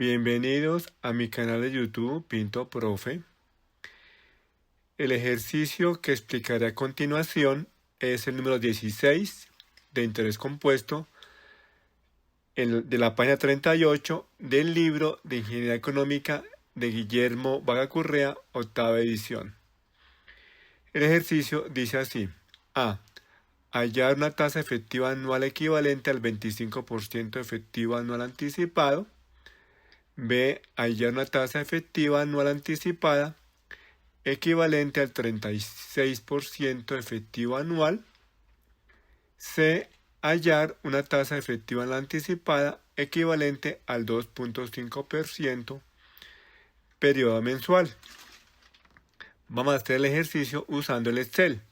Bienvenidos a mi canal de YouTube Pinto Profe. El ejercicio que explicaré a continuación es el número 16 de interés compuesto de la página 38 del libro de Ingeniería Económica de Guillermo Vaga Correa, octava edición. El ejercicio dice así: A. Hallar una tasa efectiva anual equivalente al 25% efectivo anual anticipado. B. Hallar una tasa efectiva anual anticipada equivalente al 36% efectivo anual. C. Hallar una tasa efectiva anual anticipada equivalente al 2.5% periodo mensual. Vamos a hacer el ejercicio usando el Excel.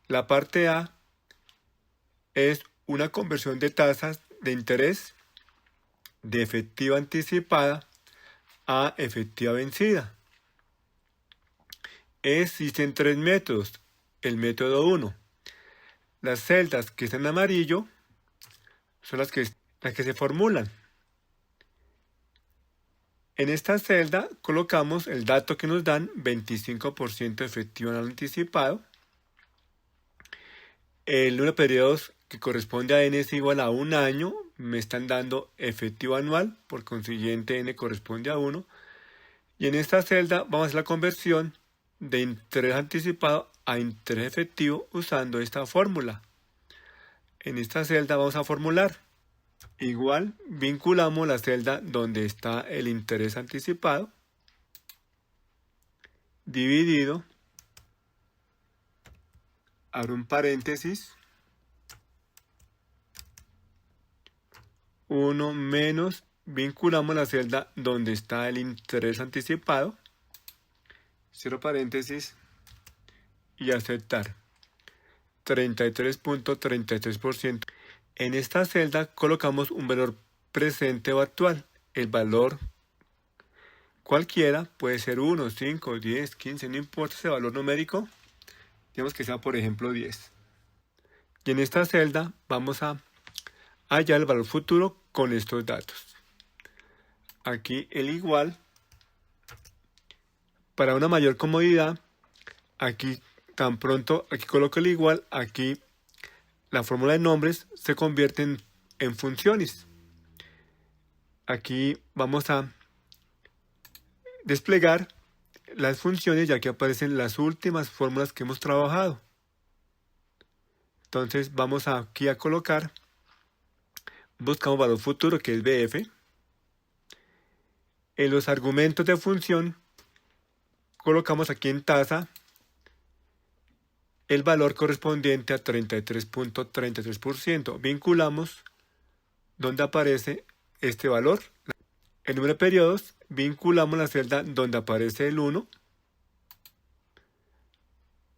La parte A es una conversión de tasas de interés de efectiva anticipada a efectiva vencida. Existen tres métodos. El método 1. Las celdas que están en amarillo son las que se formulan. En esta celda colocamos el dato que nos dan: 25% efectivo anual anticipado. El número de periodos que corresponde a n es igual a un año. Me están dando efectivo anual, por consiguiente n corresponde a 1. Y en esta celda vamos a hacer la conversión de interés anticipado a interés efectivo usando esta fórmula. En esta celda vamos a formular. Igual vinculamos la celda donde está el interés anticipado dividido, abro un paréntesis, 1 menos, vinculamos la celda donde está el interés anticipado, cierro paréntesis y aceptar. 33.33%. En esta celda colocamos un valor presente o actual. El valor cualquiera puede ser 1, 5, 10, 15, no importa ese valor numérico. Digamos que sea, por ejemplo, 10. Y en esta celda vamos a hallar el valor futuro con estos datos. Aquí el igual. Para una mayor comodidad, aquí tan pronto aquí coloco el igual, aquí la fórmula de nombres se convierte en funciones. Aquí vamos a desplegar las funciones, ya que aparecen las últimas fórmulas que hemos trabajado. Entonces vamos aquí a colocar, buscamos valor futuro, que es BF. En los argumentos de función colocamos aquí en tasa el valor correspondiente a 33.33%. Vinculamos donde aparece este valor. El número de periodos, vinculamos la celda donde aparece el 1.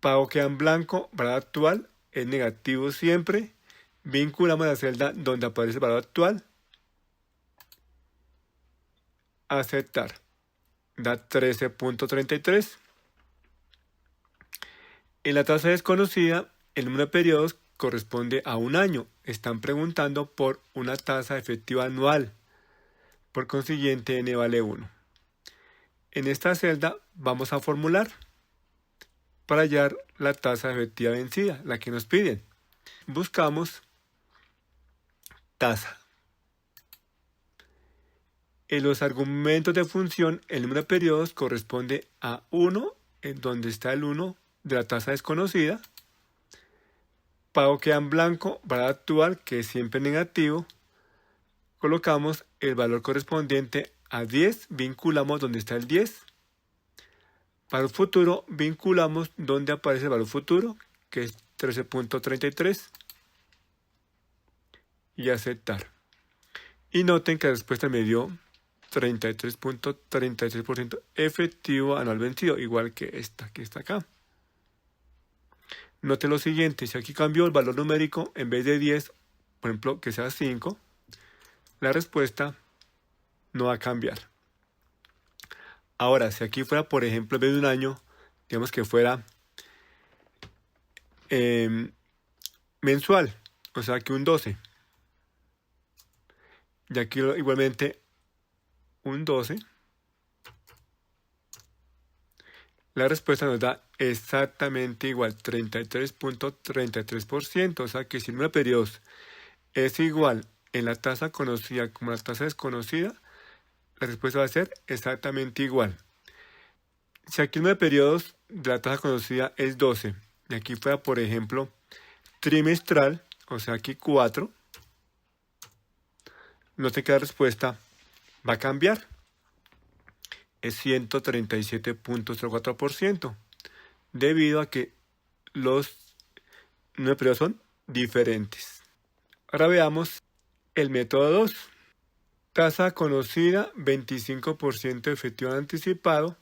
Pago queda en blanco, valor actual es negativo siempre. Vinculamos la celda donde aparece el valor actual. Aceptar. Da 13.33. En la tasa desconocida, el número de periodos corresponde a un año. Están preguntando por una tasa efectiva anual. Por consiguiente, n vale 1. En esta celda vamos a formular para hallar la tasa efectiva vencida, la que nos piden. Buscamos tasa. En los argumentos de función, el número de periodos corresponde a 1, en donde está el 1 de la tasa desconocida. Pago queda en blanco, valor actual, que es siempre negativo. Colocamos el valor correspondiente a 10, vinculamos donde está el 10. Valor futuro, vinculamos donde aparece el valor futuro, que es 13.33. Y aceptar. Y noten que la respuesta me dio 33.33% efectivo anual vencido, igual que esta que está acá. Note lo siguiente: si aquí cambio el valor numérico, en vez de 10, por ejemplo, que sea 5, la respuesta no va a cambiar. Ahora, si aquí fuera, por ejemplo, en vez de un año, digamos que fuera mensual, o sea que un 12. Y aquí igualmente un 12. La respuesta nos da exactamente igual, 33.33%. O sea que si el número de periodos es igual en la tasa conocida como la tasa desconocida, la respuesta va a ser exactamente igual. Si aquí el número de periodos de la tasa conocida es 12, y aquí fuera, por ejemplo, trimestral, o sea aquí 4, noten que la respuesta va a cambiar. Es 137.04%, debido a que los números de periodos son diferentes. Ahora veamos el método 2. Tasa conocida, 25% efectivo anticipado.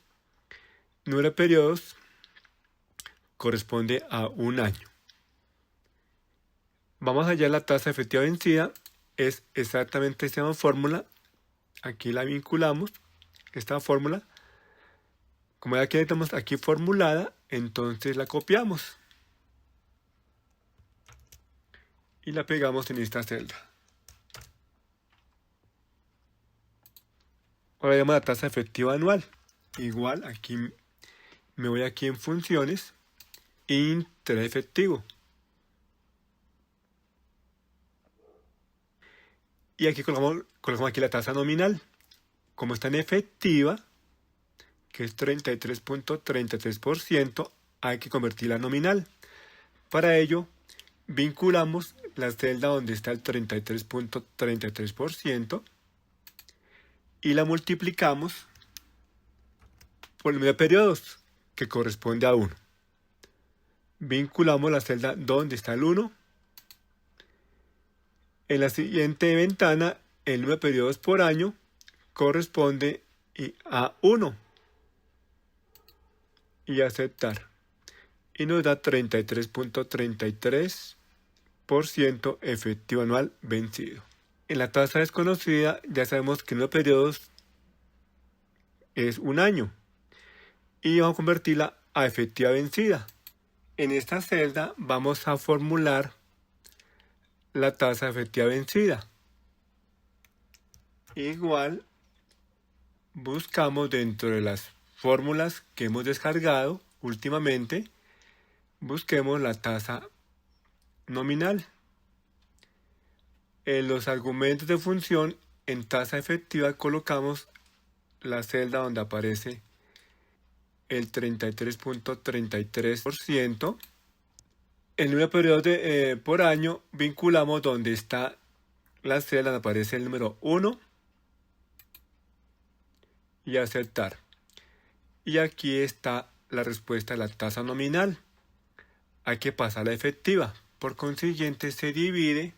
Número de periodos corresponde a un año. Vamos allá, la tasa efectiva vencida es exactamente esta misma fórmula. Aquí la vinculamos, esta fórmula. Como ya que tenemos aquí formulada, entonces la copiamos y la pegamos en esta celda. Ahora veamos la tasa efectiva anual. Igual, aquí me voy aquí en funciones, interés efectivo. Y aquí colocamos aquí la tasa nominal. Como está en efectiva, que es 33.33%, hay que convertirla a nominal. Para ello, vinculamos la celda donde está el 33.33% y la multiplicamos por el número de periodos, que corresponde a 1. Vinculamos la celda donde está el 1. En la siguiente ventana, el número de periodos por año corresponde a 1. Y aceptar. Y nos da 33.33% efectivo anual vencido. En la tasa desconocida ya sabemos que el número de periodos es un año. Y vamos a convertirla a efectiva vencida. En esta celda vamos a formular la tasa efectiva vencida. Igual buscamos dentro de las fórmulas que hemos descargado últimamente, busquemos la tasa nominal. En los argumentos de función, en tasa efectiva colocamos la celda donde aparece el 33.33%. El número de periodos por año vinculamos donde está la celda donde aparece el número 1 y aceptar. Y aquí está la respuesta de la tasa nominal. Hay que pasar a la efectiva. Por consiguiente, se divide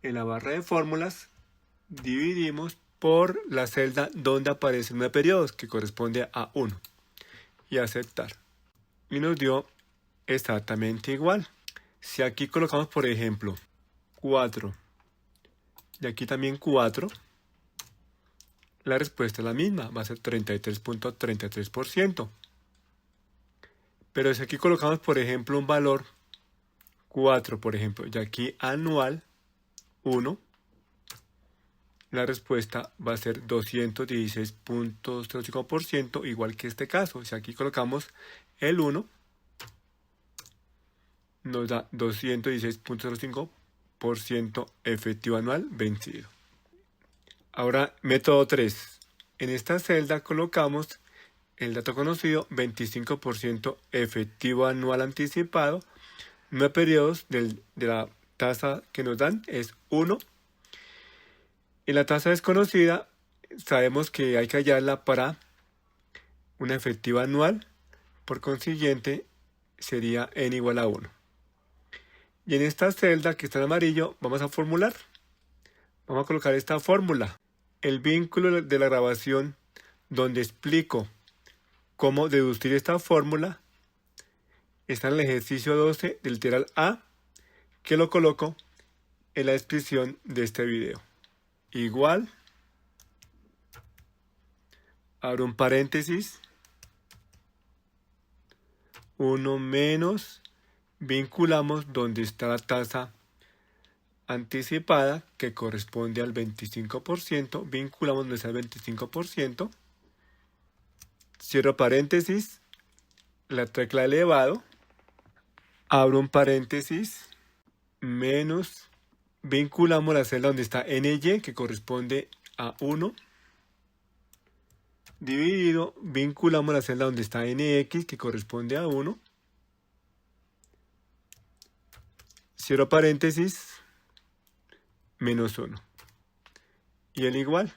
en la barra de fórmulas, dividimos por la celda donde aparece el número de periodos, que corresponde a 1. Y aceptar. Y nos dio exactamente igual. Si aquí colocamos, por ejemplo, 4 y aquí también 4, la respuesta es la misma, va a ser 33.33%. Pero si aquí colocamos, por ejemplo, un valor 4, por ejemplo, y aquí anual 1, la respuesta va a ser 216.05%, igual que este caso. Si aquí colocamos el 1, nos da 216.05% efectivo anual vencido. Ahora, método 3. En esta celda colocamos el dato conocido, 25% efectivo anual anticipado. Número de periodos de la tasa que nos dan es 1. En la tasa desconocida, sabemos que hay que hallarla para una efectiva anual. Por consiguiente, sería n igual a 1. Y en esta celda que está en amarillo, vamos a formular. Vamos a colocar esta fórmula. El vínculo de la grabación donde explico cómo deducir esta fórmula está en el ejercicio 12 del literal A, que lo coloco en la descripción de este video. Igual, abro un paréntesis, 1 menos, vinculamos donde está la tasa anticipada, que corresponde al 25%, vinculamos donde está el 25%, cierro paréntesis, la tecla elevado, abro un paréntesis, menos, vinculamos la celda donde está NY, que corresponde a 1, dividido, vinculamos la celda donde está NX, que corresponde a 1, cierro paréntesis, menos 1. Y el igual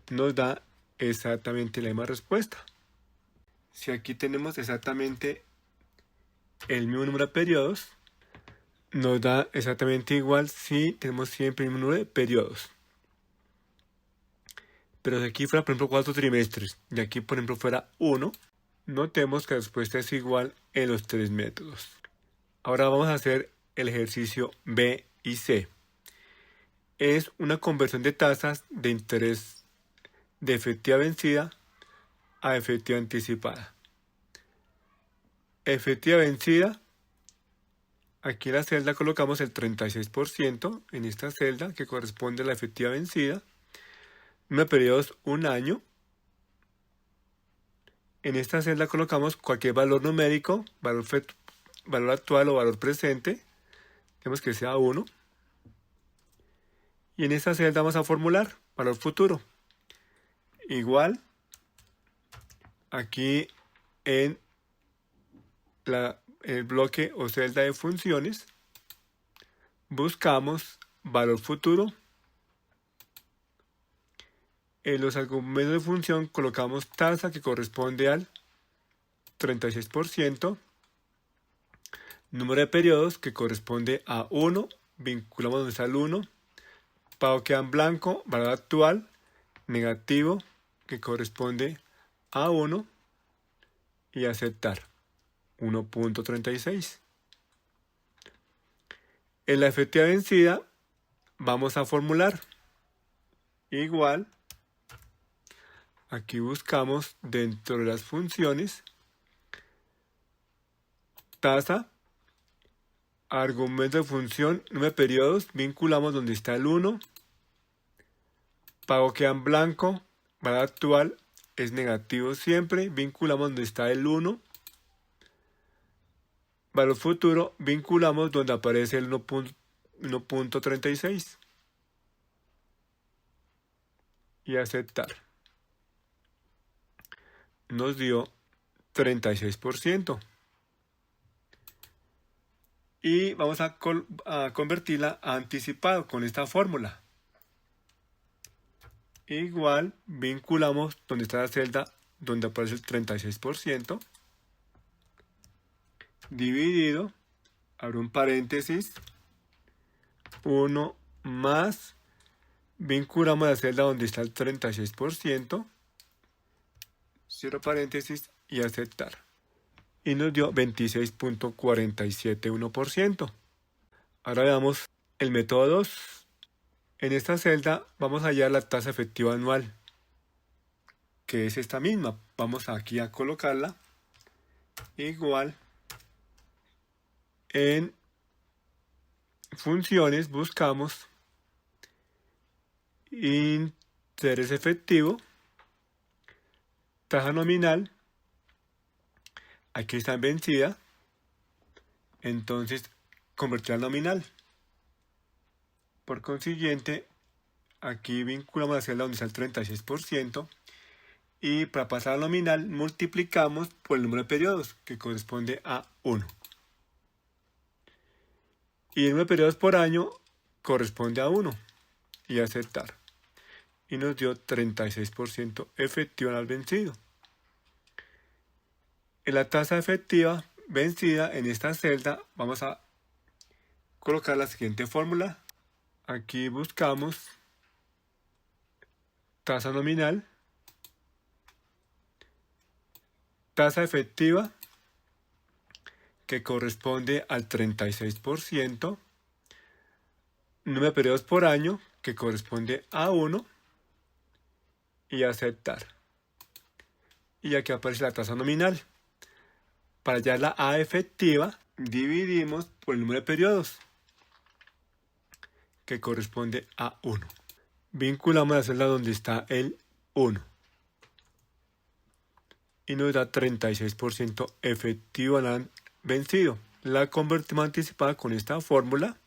nos da exactamente la misma respuesta. Si aquí tenemos exactamente el mismo número de periodos, nos da exactamente igual si tenemos siempre el mismo número de periodos. Pero si aquí fuera, por ejemplo, 4 trimestres, y aquí, por ejemplo, fuera 1, notemos que la respuesta es igual en los 3 métodos. Ahora vamos a hacer el ejercicio B y C. Es una conversión de tasas de interés de efectiva vencida a efectiva anticipada. Efectiva vencida, aquí en la celda colocamos el 36% en esta celda que corresponde a la efectiva vencida. Número de periodos, 1 año. En esta celda colocamos cualquier valor numérico, valor actual o valor presente. Tenemos que sea 1. Y en esta celda vamos a formular valor futuro. Igual, aquí en el bloque o celda de funciones, buscamos valor futuro. En los argumentos de función colocamos tasa que corresponde al 36%, número de periodos que corresponde a 1, vinculamos donde está el 1, pago queda en blanco, valor actual, negativo, que corresponde a 1, y aceptar, 1.36. En la efectiva vencida vamos a formular igual, aquí buscamos dentro de las funciones, tasa, argumento de función, número de periodos, vinculamos donde está el 1, pago queda en blanco, valor actual es negativo siempre, vinculamos donde está el 1, valor futuro, vinculamos donde aparece el 1.36 y aceptar. Nos dio 36%. Y vamos a convertirla a anticipado con esta fórmula. Igual, vinculamos donde está la celda donde aparece el 36%, dividido, abro un paréntesis, 1 más, vinculamos la celda donde está el 36%, cierro paréntesis y aceptar. Y nos dio 26.471%. Ahora veamos el método 2. En esta celda vamos a hallar la tasa efectiva anual, que es esta misma. Vamos aquí a colocarla. Igual, en funciones buscamos interés efectivo, tasa nominal, aquí está en vencida, entonces convertir al nominal. Por consiguiente, aquí vinculamos la celda donde está el 36% y para pasar al nominal multiplicamos por el número de periodos que corresponde a 1. Y el número de periodos por año corresponde a 1 y aceptar. Y nos dio 36% efectivo al vencido. En la tasa efectiva vencida en esta celda vamos a colocar la siguiente fórmula. Aquí buscamos tasa nominal, tasa efectiva que corresponde al 36%, número de periodos por año que corresponde a 1 y aceptar. Y aquí aparece la tasa nominal. Para hallar la A efectiva, dividimos por el número de periodos. que corresponde a 1. Vinculamos la celda donde está el 1 y nos da 36% efectivo al vencido. La convertimos anticipada con esta fórmula.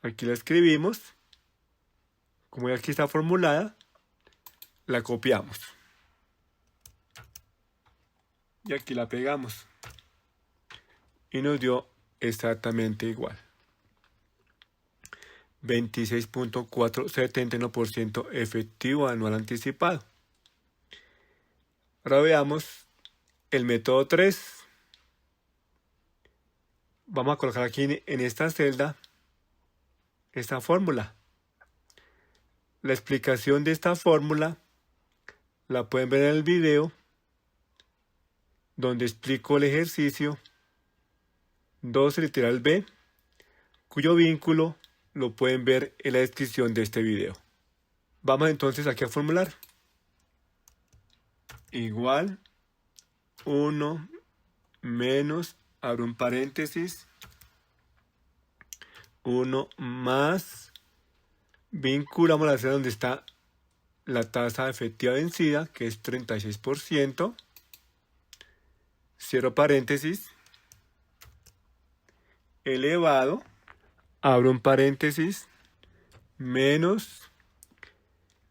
Aquí la escribimos. Como ya aquí está formulada, la copiamos. Y aquí la pegamos. Y nos dio exactamente igual. 26.471% efectivo anual anticipado. Ahora veamos el método 3. Vamos a colocar aquí en esta celda esta fórmula. La explicación de esta fórmula la pueden ver en el video donde explico el ejercicio 12 literal B, cuyo vínculo lo pueden ver en la descripción de este video. Vamos entonces aquí a formular. Igual 1 menos, abro un paréntesis, 1 más, vinculamos la celda donde está la tasa efectiva vencida, que es 36%, cierro paréntesis, elevado, abro un paréntesis, menos,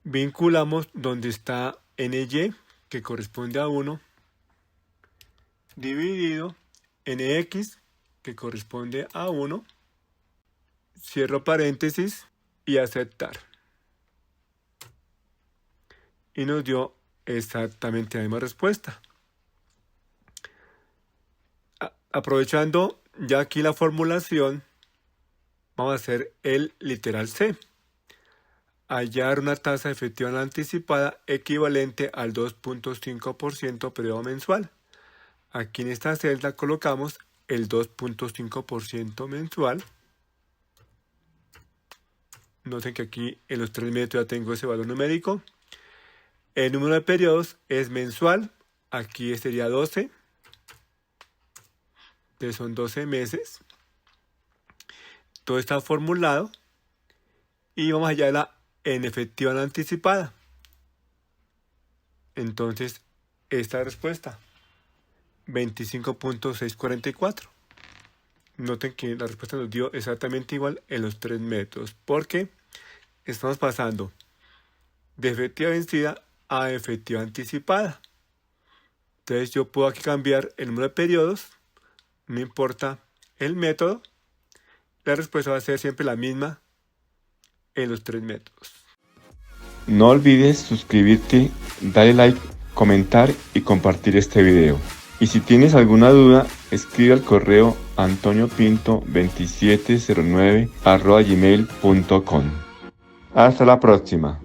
vinculamos donde está NY, que corresponde a 1, dividido NX, que corresponde a 1, cierro paréntesis y aceptar. Y nos dio exactamente la misma respuesta. Aprovechando ya aquí la formulación, vamos a hacer el literal C. Hallar una tasa efectiva anticipada equivalente al 2.5% periodo mensual. Aquí en esta celda colocamos el 2.5% mensual. Noten que aquí en los 3 metros ya tengo ese valor numérico. El número de periodos es mensual. Aquí sería 12. Entonces son 12 meses. Todo está formulado. Y vamos allá en efectiva la anticipada. Entonces, esta respuesta. 25.644. Noten que la respuesta nos dio exactamente igual en los 3 métodos. Porque estamos pasando de efectiva vencida a efectiva anticipada. Entonces yo puedo aquí cambiar el número de periodos. No importa el método. La respuesta va a ser siempre la misma en los 3 métodos. No olvides suscribirte, darle like, comentar y compartir este video. Y si tienes alguna duda, escribe al correo antoniopinto2709@gmail.com. Hasta la próxima.